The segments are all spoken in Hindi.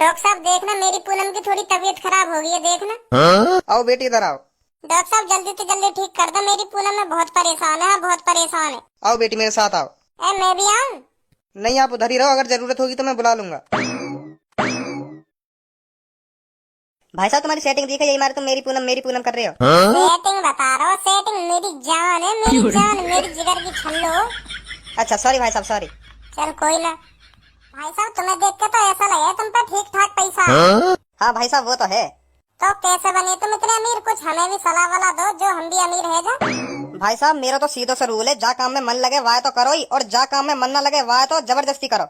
डॉक्टर साहब देखना, मेरी पूनम की थोड़ी तबीयत खराब हो गई है, देखना। आओ बेटी इधर आओ। डॉक्टर साहब जल्दी से जल्दी ठीक कर दो, मेरी पूनम में बहुत परेशान है, बहुत परेशान है। आओ बेटी मेरे साथ आओ। मैं भी आऊं? नहीं आप उधर ही रहो, अगर जरूरत होगी तो मैं बुला लूंगा। भाई साहब तुम्हारी सेटिंग देखा, यही मारे तुम मेरी पूनम कर रहे हो। सेटिंग बता रहा हूँ, सेटिंग मेरी जान है, मेरी जान, मेरी जिगर की छल्लो। अच्छा सॉरी भाई साहब सॉरी। चल कोई ना। भाई साहब तुम्हें देख के तो ऐसा लगे तुम पे ठीक ठाक पैसा है। हाँ भाई साहब वो तो है। तो कैसे बने तुम इतने अमीर? कुछ हमें भी सलाह वाला दो, जो हम भी अमीर है जा। भाई साहब मेरा तो सीधो सा रूल है, जा काम में मन लगे वाह तो करो ही, और जा काम में मन न लगे वाह तो जबरदस्ती करो,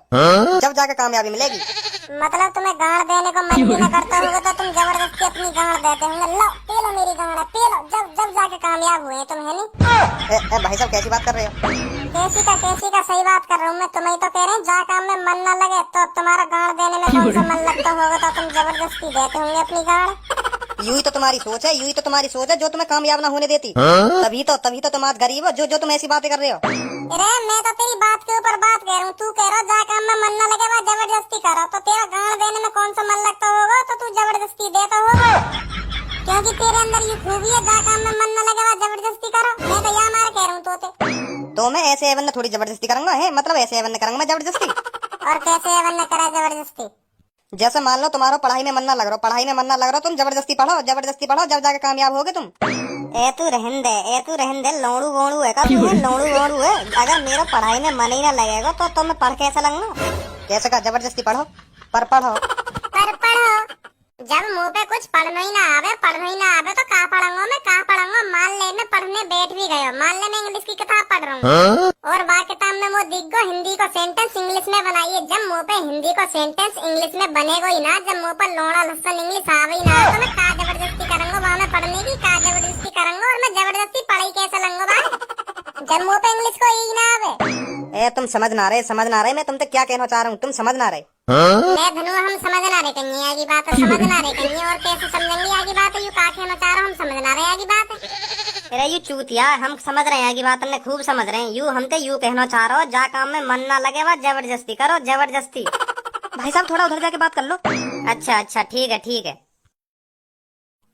जब जाके कामयाबी मिलेगी। मतलब तुम्हें गाड़ देने को मन भी न करता होगा तो तुम जबरदस्ती अपनी गाड़ देते होंगे। लो पी लो मेरी गाड़, पी लो, जब जब जाके कामयाब हुए तुम, है नहीं? भाई साहब कैसी बात कर रहे हो? कैसी का सही बात कर रहा हूँ मैं। तुम्हें तो कह रहे हैं जा काम में मन न लगे तो तुम्हारा गाड़ देने में कौन सा मन लगता होगा, तो तुम जबरदस्ती देते होंगे अपनी गाड़। यूं ही तो तुम्हारी सोच है, यूं ही तो तुम्हारी सोच है जो तुम्हें कामयाब ना होने देती। तभी तो तुम आज गरीब हो, जो तुम ऐसी बातें कर रहे हो। अरे मैं तो तेरी बात के ऊपर बात कह रहा हूँ। तू कह रहा जा काम में मन न लगे वह जबरदस्ती करो, तो तेरा गाड़ देने में कौन सा मन लगता होगा, तो तू जबरदस्ती देता होगा, क्योंकि तेरे अंदर ये खूबी है, जा काम में मन न लगे वह जबरदस्ती करो। मैं तो यहाँ मार कह रहा हूँ तो मैं ऐसे एवन थोड़ी जबरदस्ती करूंगा है, मतलब ऐसे एवन करूंगा मैं जबरदस्ती। और कैसे एवन करा जबरदस्ती? जैसे मान लो तुम्हारा पढ़ाई में मन ना लग रहा, तुम जबरदस्ती पढ़ो, जब जाके कामयाब होगे तुम। ए तू रहन दे, लौड़ू वोड़ू है का तू? लौड़ू वोड़ू है? अगर मेरा पढ़ाई में मन ही ना लगेगा तो मैं पढ़ कैसे लगूंगा? कैसे का जबरदस्ती पढ़ो, पर पढ़ो। जब मुंह पे कुछ पढ़ना ही ना आवे तो कहाँ पढ़ूंगा मैं? मान ले मैं पढ़ने बैठ भी गया, मान ले मैं इंग्लिश की किताब पढ़ रहा हूँ और बा किताब में वो दिख गो हिंदी को सेंटेंस इंग्लिश में बनाइए। जब मुंह पे हिंदी को सेंटेंस इंग्लिश में बनेगा ही ना, जब मुंह पर लोड़ा लहसन इंग्लिश आवे ही ना, तो मैं कहाँ जबरदस्ती करूंगा वहाँ में पढ़ने की? कहाँ जबरदस्ती करूंगा? और मैं जबरदस्ती पढ़ाई कैसे लूंगा भाई जब मुंह पे इंग्लिश को ही ना आवे? तुम समझ ना रहे मैं तुमसे क्या कहना चाह रहा हूँ, तुम समझ ना रहे। मैं धनु हम समझ ना रहे कहीं आगे बात है, समझ ना रहे कहीं, और कैसे समझेंगे आगे बात है? यू का कहना चाह रहा हूँ, हम समझ ना रहे आगे बात है। अरे यू चूतिया, हम समझ रहे हैं आगे बात, हमने खूब समझ रहे हैं। यू हमते यू कहना चाह रहा हो जा काम में मन ना लगे वह जबरदस्ती करो, जबरदस्ती। भाई साहब थोड़ा उधर जाके बात कर लो। अच्छा ठीक है।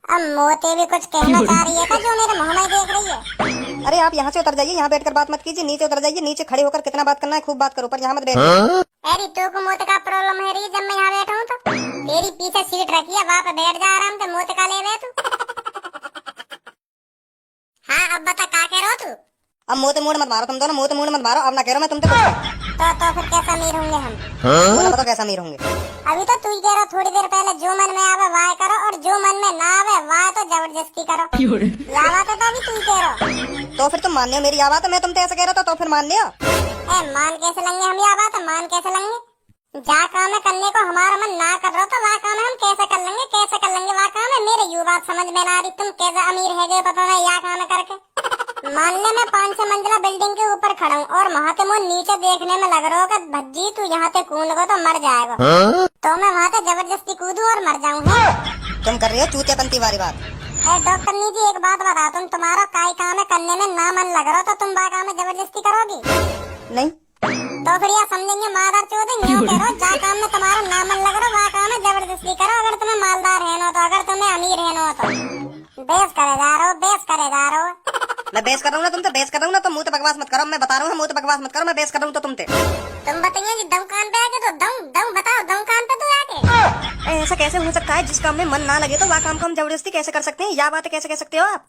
अब मोते भी कुछ कहना चाह रही है का, जो मेरे मुंह में देख रही है? अरे आप यहाँ से उतर जाइए, यहाँ बैठकर बात मत कीजिए, नीचे उतर जाइए, नीचे खड़े होकर कितना बात करना है खूब बात करो, पर यहाँ मत बैठिए। अरे तू को मोते का प्रॉब्लम है रही, जब मैं यहाँ बैठा हूँ तो तेरी पीछे सीट रखी है, वहाँ पे बैठ जा आराम से, मोते का ले रहे तू। हाँ अब बता क्या कह रहा हो तू? अब मोते मूड मत मारो तुम दोनों, मोते मूड मत मारो, अब ना कह रहा मैं तुमसे कुछ। तो फिर कैसा अमीर होंगे हम? बताओ कैसा अमीर होंगे? अभी तो तू ही कह रहा थोड़ी देर पहले, जो मन में आवे वाह करो, और जो मन में ना आवे वाह तो जबरदस्ती करो। या बात तो अभी तू ही कह रहा। तो फिर तुम मान लियो मेरी आवाज, मैं तुमसे ऐसा कह रहा था तो फिर मान लिया। मान कैसे लेंगे हम ये बात? मान कैसे लेंगे? जा काम है करने को हमारा मन ना कर रहा तो वह काम हम कैसे कर लेंगे? वह काम है मेरे यू बात समझ में ना रही, तुम कैसे अमीर है जो पता नहीं या काम करके। मान ले मैं 500 मंजिला बिल्डिंग के ऊपर खड़ा हूँ और वहाँ से मुझे नीचे देखने में लग रहा होगा भज्जी तू यहाँ से कूद गो तो मर जाएगा, तो मैं वहाँ से जबरदस्ती कूदूं और मर जाऊंगा। तुम कर रही हो चूतियापंती वाली बात। डॉक्टर नी जी एक बात बता, तुम तुम्हारा काय काम है करने में ना मन लग रहा तो तुम वह काम में जबरदस्ती करोगी? नहीं तो फिर यह समझेंगे मादार चौधरी यूँ कह रहा जा काम में तुम्हारा ना मन लग रहा वह काम में जबरदस्ती करो। अगर तुम्हें मालदार है ना तो, अगर तुम्हें अमीर है ना तो बेस करे जा रहे हो। मैं बेस कर रहा हूँ ना तुमसे, बेस कर रहा हूँ ना, तो मुँह पे बकवास मत करो, मैं बता रहा हूँ मुँह पे बकवास मत करो, मैं बेस कर रहा हूँ तो तुमसे। तुम बताइए कि दम कान पे आके तो दम बताओ, दम कान पे तो आके। ऐसा कैसे हो सकता है? जिस काम में मन ना लगे तो वह काम को हम जबरदस्ती कैसे कर सकते हैं? यह बात कैसे कह सकते हो आप?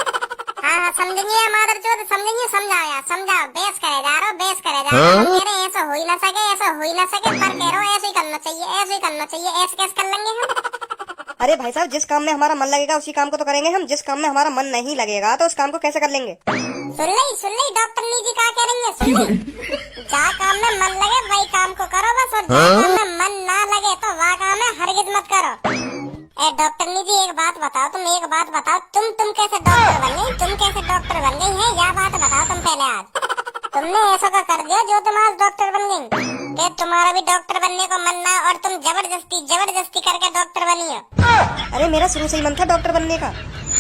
हाँ समझेंगे मादर चौधरी, समझाओ यार, समझाओ। बेस करे जा रहे हो, मेरे ऐसा हो ही ना सके, पर कह रहे हो ऐसे ही करना चाहिए, ऐसे कैसे कर लेंगे हम? अरे भाई साहब जिस काम में हमारा मन लगेगा उसी काम को तो करेंगे हम, जिस काम में हमारा मन नहीं लगेगा तो उस काम को कैसे कर लेंगे? सुन ली डॉक्टर नी जी क्या कह रही है, सुन ली। जहाँ काम में मन लगे वही काम को करो बस, और जहाँ काम में मन ना लगे तो वह काम है हरगिज मत करो। डॉक्टर नी जी एक बात बताओ, तुम कैसे डॉक्टर बन गई है? या बात बताओ तुम पहले आज तुमने ऐसा का कर दिया जो तुम आज डॉक्टर बन गई? कि तुम्हारा भी डॉक्टर बनने को मन ना और तुम जबरदस्ती करके डॉक्टर बनी हो? अरे मेरा शुरू से ही मन था डॉक्टर बनने का।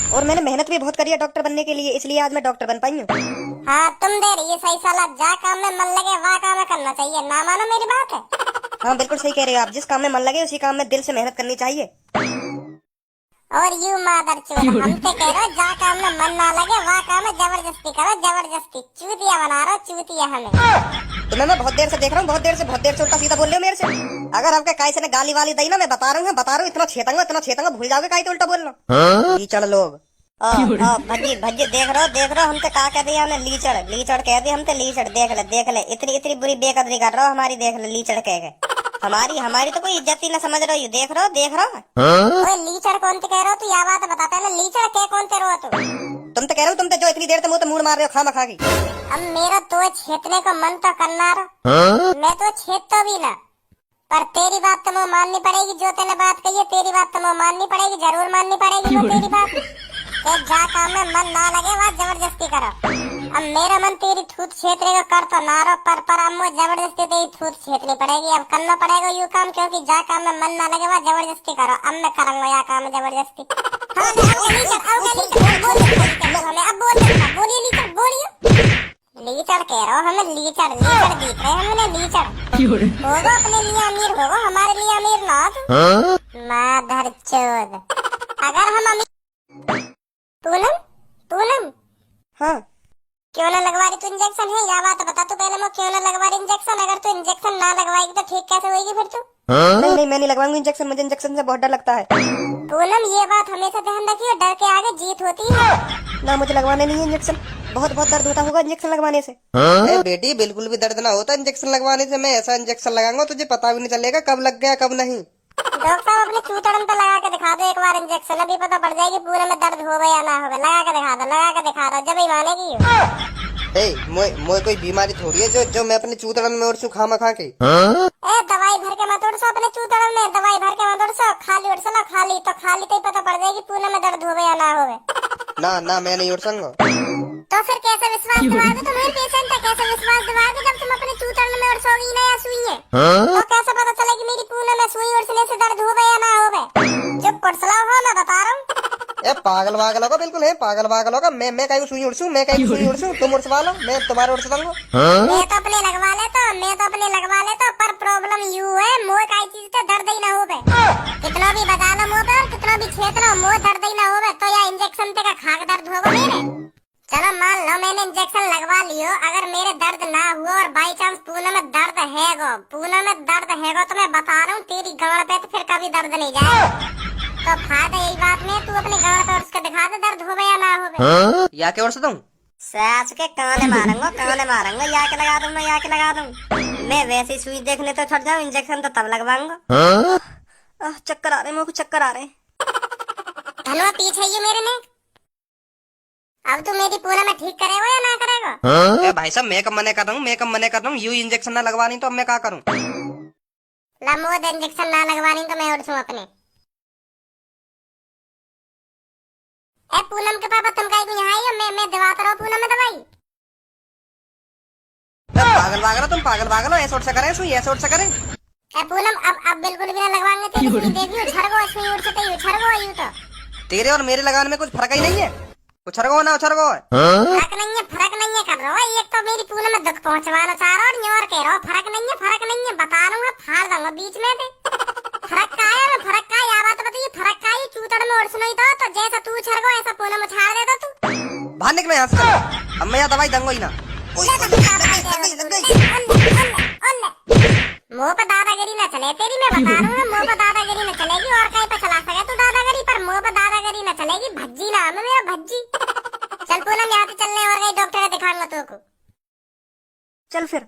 और मैंने मेहनत भी बहुत करी है डॉक्टर बनने के लिए, इसलिए आज मैं डॉक्टर बन पाई हूँ। हाँ तुम दे रही है सही सलाह, जा काम में मन लगे वहाँ काम में करना चाहिए, ना मानो मेरी बात है। हाँ बिल्कुल सही कह रहे हो आप, जिस काम में मन लगे उसी काम में दिल से मेहनत करनी चाहिए। और यू मादर चोद, हम तो कह रहे हो जा काम में मन ना लगे वहाँ काम में जबरदस्ती करो, जबरदस्ती चूतिया बना रहे हो, चूतिया हमें। तुम्हें मैं बहुत देर से देख रहा हूँ, बहुत देर से उल्टा सीधा बोल रहे हो मेरे से। अगर आपके काय से ने गाली वाली दी ना, मैं बता रहा हूँ इतना छेतंगा भूल जाओगे काय तो उल्टा बोल रहा। लीचड़ लोग भज्जी भज्जी देख रहे हो हम तो का कह दिया हमने, लीचड़ कह दिया हम तो, लीचड़ देख ले इतनी बुरी बेकदरी कर रहे हो हमारी, देख ले लीचड़ कह गए हमारी तो कोई इज्जत ही ना समझ रही हो, देख रहे हो। ओए लीचड़ कौन कह रहे हो तू, या बात बता पहले, लीचड़ के कौन ते रहो तू? तुम तो कह रहे हो, तुम तो जो इतनी देर तक मुंह तो मूड मार रहे हो खामा खा की। अब मेरा तो छेतने को मन तो करना रहा, मैं तो छेत तो भी ना, पर तेरी बात तो मुझे माननी पड़ेगी, जो तेने बात कही है तेरी बात तो मुझे माननी पड़ेगी, जरूर माननी पड़ेगी वो तेरी बात। तो जा काम में मन ना लगे वहाँ जबरदस्ती करो। अब मेरा मन तेरी थूत छेतने को कर तो ना रहो, पर अब मुझे जबरदस्ती तेरी थूत छेतनी पड़ेगी, अब करना पड़ेगा यू काम, क्योंकि जा काम में मन ना लगे वहाँ जबरदस्ती करो। अब मैं करूंगा या काम में जबरदस्ती। लीचड़ कह रहा हूँ हमें, लीचड़ जीत रहे हमने, लीचड़ होगा अपने लिए अमीर, होगा हमारे लिए अमीर ना तू माधर चोद। अगर हम अमीर पूनम हाँ क्यों ना लगवा रही तू इंजेक्शन है, या बात बता तू पहले, मैं क्यों ना लगवा रही इंजेक्शन? अगर तू इंजेक्शन ना लगवाएगी तो ठीक कैसे होगी फिर तू? नहीं मैं नहीं लगवाऊंगी इंजेक्शन, मुझे इंजेक्शन से बहुत डर लगता है। पूनम ये बात हमेशा ध्यान रखियो, डर के आगे जीत होती है। ना मुझे लगवाने नहीं है इंजेक्शन, बहुत दर्द होता होगा इंजेक्शन लगवाने से। बेटी बिल्कुल भी दर्द ना होता इंजेक्शन लगवाने से, मैं ऐसा इंजेक्शन लगाऊंगा तुझे पता भी नहीं चलेगा कब लग गया कब नहीं। डॉक्टर साहब अपने चूतड़न पे लगा के दिखा दो एक बार इंजेक्शन, अभी पता पड़ जाएगी पूरे में दर्द होगा या ना होगा। लगा के दिखा दो जब ही मानेगी। मोए कोई बीमारी थोड़ी है जो मैं अपने चूतड़न में उड़सू खामा खा के। दवाई भर के मत उड़सो अपने चूतड़न में, दवाई भर के मत उड़सो, खाली उड़सो ना, खाली तो ही पता पड़ जाएगी पूरे में दर्द होगा या ना होगा। ना मैं नहीं उड़ सकूंगा। तो फिर कैसे विश्वास दिलाओगे? तुम्हें पेशेंट है, कैसे विश्वास दिलाओगे जब तुम अपने चूतड़न में उड़सोगी ना या सुई है? तो कैसे पता चलेगी मेरी पूनम में सुई उड़सने से दर्द होगा या ना होगा? जब कुर्सला हो मैं बता रहा हूँ। पागल होगा बिल्कुल है, पागल होगा। मैं कहीं सुई उड़सू, तुम उड़सवा लो, मैं तुम्हारे उड़स दूंगा। मैं तो अपने लगवा लेता, पर प्रॉब्लम यू है मोए काई चीज तो दर्द ही ना होवे, कितना भी बजा लो मोए पे, कितना भी छेद लो मोए दर्द ही ना होवे, तो या इंजेक्शन पे का खाक दर्द होगा मेरे। चलो मान लो मैंने इंजेक्शन लगवा लियो, अगर मेरे दर्द ना हुआ और बाई चांस पूनम में दर्द हैगो तो मैं बता रहा हूँ तेरी गाड़ पे तो फिर कभी दर्द नहीं जाए। तो फायदा यही बात में तू अपनी गाड़ पे उसके दिखा दे दर्द होवे या ना होवे। या के उड़स दूं? सच के काने मारूंगा, या के लगा दूं। मैं वैसे ही सुई देखने तो छट जाऊं, इंजेक्शन तो तब लगवाऊंगा। चक्कर आ रहे, मेरे को चक्कर आ रहे। धनवा पीछे ये मेरे ने, अब तू मेरी पूनम में ठीक करेगा या ना करेगा? भाई साहब मैं कब मने कर रहा हूँ, यू इंजेक्शन ना लगवानी तो अब मैं क्या करूँ? लमोद इंजेक्शन ना लगवानी तो मैं उड़सूं अपने। ए पूनम के पापा तुम काहे यहाँ आई हो? मैं दिवाता रहा पूनम में दवाई। पागल हो, ऐसे उठ से करें। ए पूनम अब बिल्कुल भी ना लगवाएंगे तेरी सुई, देखियो छरगो सुई उड़सते ही छरगो यूं तो। तेरे और मेरे लगाने में कुछ फर्क ही नहीं है, उछरगो है। फर्क नहीं है कर रहा है, एक तो मेरी पूनम में दुख पहुंचवाना चाह रहा और न्योर कह रहा फर्क नहीं है, बता दूंगा फाड़ दूंगा बीच में से। फर्क का है या बात बताइए, फर्क का है चूतड़ में उड़सना ही तो जैसा तू उछरगो ऐसा पूनम उछाड़ देता तू। बाहर निकलो यहाँ से, अब मैं यहाँ दवाई दूंगा ही ना। मुँह पर दादागिरी न चले तेरी, मैं बता रहा हूँ मुँह पर दादागिरी न चलेगी, और कहीं पर चला सके तू दादागिरी, पर मुँह पर दादागिरी न चलेगी। भज्जी नाम है मेरा, भज्जी। चल पूनम यहाँ से चलने और कहीं डॉक्टर दिखाऊंगा तेरे को। चल फिर।